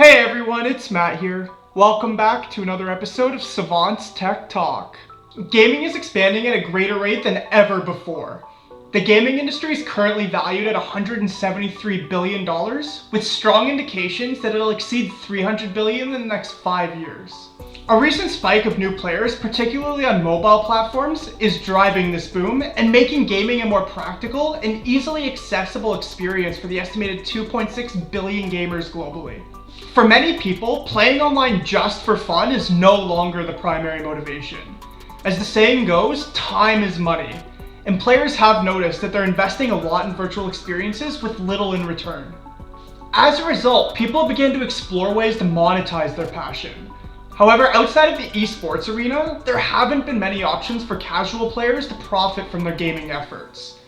Hey everyone, it's Matt here. Welcome back to another episode of Savant's Tech Talk. Gaming is expanding at a greater rate than ever before. The gaming industry is currently valued at $173 billion, with strong indications that it'll exceed $300 billion in the next 5 years. A recent spike of new players, particularly on mobile platforms, is driving this boom and making gaming a more practical and easily accessible experience for the estimated 2.6 billion gamers globally. For many people, playing online just for fun is no longer the primary motivation. As the saying goes, time is money, and players have noticed that they're investing a lot in virtual experiences with little in return. As a result, people begin to explore ways to monetize their passion. However, outside of the eSports arena, there haven't been many options for casual players to profit from their gaming efforts.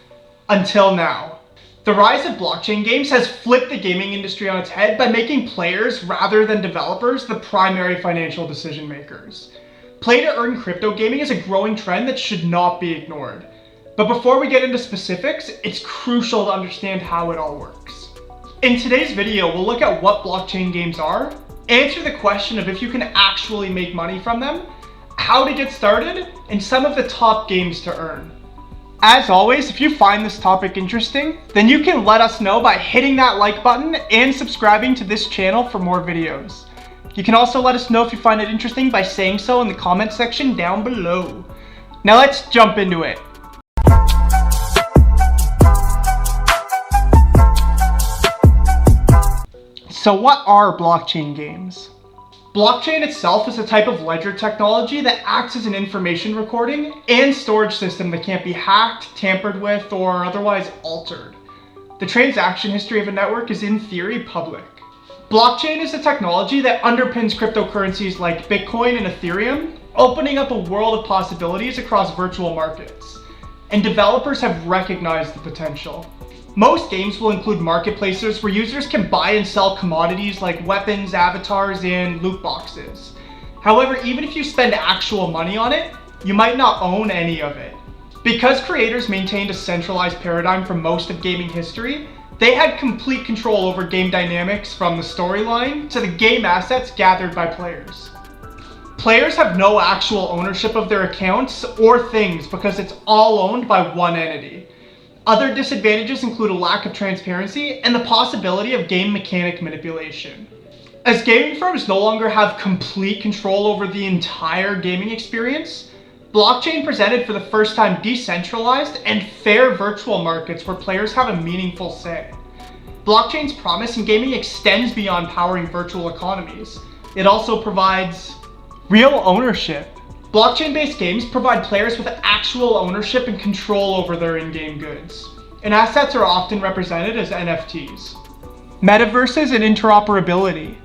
Until now. The rise of blockchain games has flipped the gaming industry on its head by making players, rather than developers, the primary financial decision makers. Play-to-earn crypto gaming is a growing trend that should not be ignored. But before we get into specifics, it's crucial to understand how it all works. In today's video, we'll look at what blockchain games are, answer the question of if you can actually make money from them, how to get started, and some of the top games to earn. As always, if you find this topic interesting, then you can let us know by hitting that like button and subscribing to this channel for more videos. You can also let us know if you find it interesting by saying so in the comment section down below. Now let's jump into it. So what are blockchain games? Blockchain itself is a type of ledger technology that acts as an information recording and storage system that can't be hacked, tampered with, or otherwise altered. The transaction history of a network is in theory public. Blockchain is a technology that underpins cryptocurrencies like Bitcoin and Ethereum, opening up a world of possibilities across virtual markets. And developers have recognized the potential. Most games will include marketplaces where users can buy and sell commodities like weapons, avatars, and loot boxes. However, even if you spend actual money on it, you might not own any of it. Because creators maintained a centralized paradigm for most of gaming history, they had complete control over game dynamics from the storyline to the game assets gathered by players. Players have no actual ownership of their accounts or things because it's all owned by one entity. Other disadvantages include a lack of transparency and the possibility of game mechanic manipulation. As gaming firms no longer have complete control over the entire gaming experience, blockchain presented for the first time decentralized and fair virtual markets where players have a meaningful say. Blockchain's promise in gaming extends beyond powering virtual economies. It also provides real ownership. Blockchain-based games provide players with actual ownership and control over their in-game goods, and assets are often represented as NFTs. Metaverses and interoperability.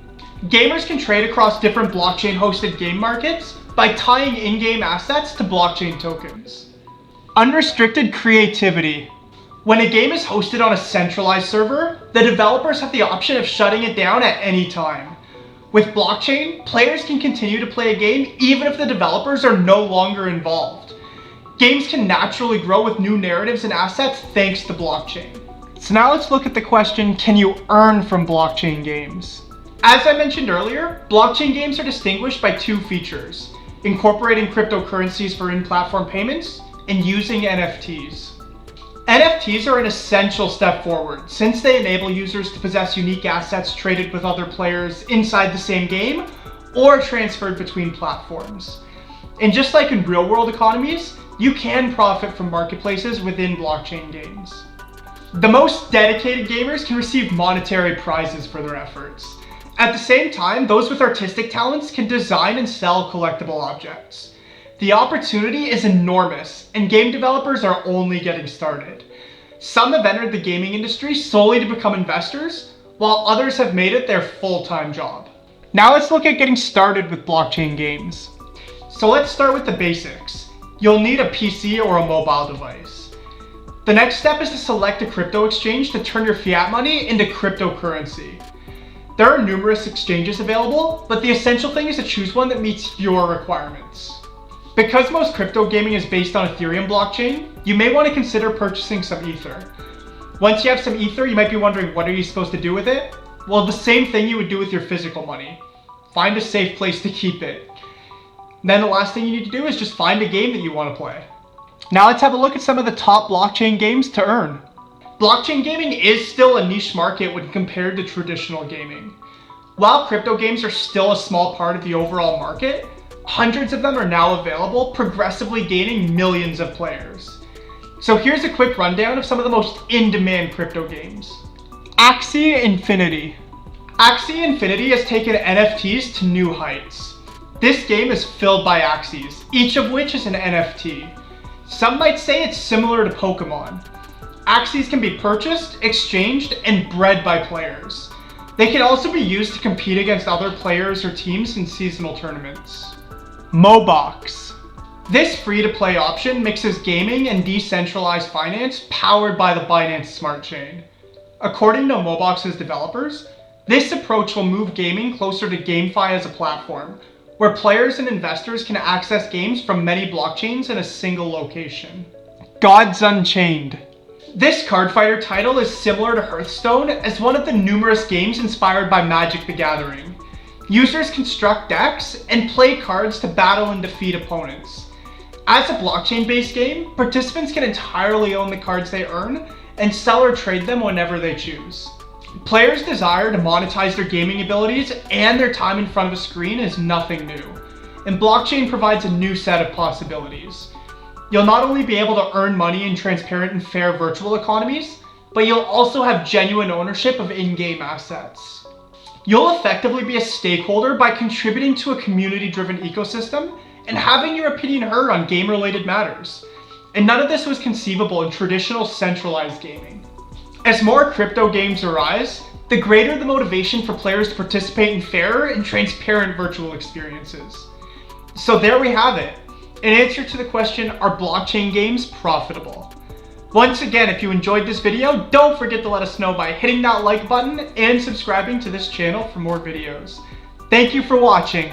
Gamers can trade across different blockchain-hosted game markets by tying in-game assets to blockchain tokens. Unrestricted creativity. When a game is hosted on a centralized server, the developers have the option of shutting it down at any time. With blockchain, players can continue to play a game even if the developers are no longer involved. Games can naturally grow with new narratives and assets thanks to blockchain. So now let's look at the question, can you earn from blockchain games? As I mentioned earlier, blockchain games are distinguished by two features: incorporating cryptocurrencies for in-platform payments and using NFTs. NFTs are an essential step forward since they enable users to possess unique assets traded with other players inside the same game or transferred between platforms. And just like in real-world economies, you can profit from marketplaces within blockchain games. The most dedicated gamers can receive monetary prizes for their efforts. At the same time, those with artistic talents can design and sell collectible objects. The opportunity is enormous, and game developers are only getting started. Some have entered the gaming industry solely to become investors, while others have made it their full-time job. Now let's look at getting started with blockchain games. So let's start with the basics. You'll need a PC or a mobile device. The next step is to select a crypto exchange to turn your fiat money into cryptocurrency. There are numerous exchanges available, but the essential thing is to choose one that meets your requirements. Because most crypto gaming is based on Ethereum blockchain, you may want to consider purchasing some Ether. Once you have some Ether, you might be wondering, what are you supposed to do with it? Well, the same thing you would do with your physical money. Find a safe place to keep it. Then the last thing you need to do is just find a game that you want to play. Now let's have a look at some of the top blockchain games to earn. Blockchain gaming is still a niche market when compared to traditional gaming. While crypto games are still a small part of the overall market, hundreds of them are now available, progressively gaining millions of players. So here's a quick rundown of some of the most in-demand crypto games. Axie Infinity. Axie Infinity has taken NFTs to new heights. This game is filled by Axies, each of which is an NFT. Some might say it's similar to Pokemon. Axies can be purchased, exchanged, and bred by players. They can also be used to compete against other players or teams in seasonal tournaments. Mobox. This free-to-play option mixes gaming and decentralized finance powered by the Binance Smart Chain. According to Mobox's developers, this approach will move gaming closer to GameFi as a platform, where players and investors can access games from many blockchains in a single location. Gods Unchained. This card fighter title is similar to Hearthstone as one of the numerous games inspired by Magic the Gathering. Users construct decks and play cards to battle and defeat opponents. As a blockchain-based game, participants can entirely own the cards they earn and sell or trade them whenever they choose. Players' desire to monetize their gaming abilities and their time in front of a screen is nothing new, and blockchain provides a new set of possibilities. You'll not only be able to earn money in transparent and fair virtual economies, but you'll also have genuine ownership of in-game assets. You'll effectively be a stakeholder by contributing to a community-driven ecosystem and having your opinion heard on game-related matters. And none of this was conceivable in traditional centralized gaming. As more crypto games arise, the greater the motivation for players to participate in fair and transparent virtual experiences. So there we have it. An answer to the question, are blockchain games profitable? Once again, if you enjoyed this video, don't forget to let us know by hitting that like button and subscribing to this channel for more videos. Thank you for watching.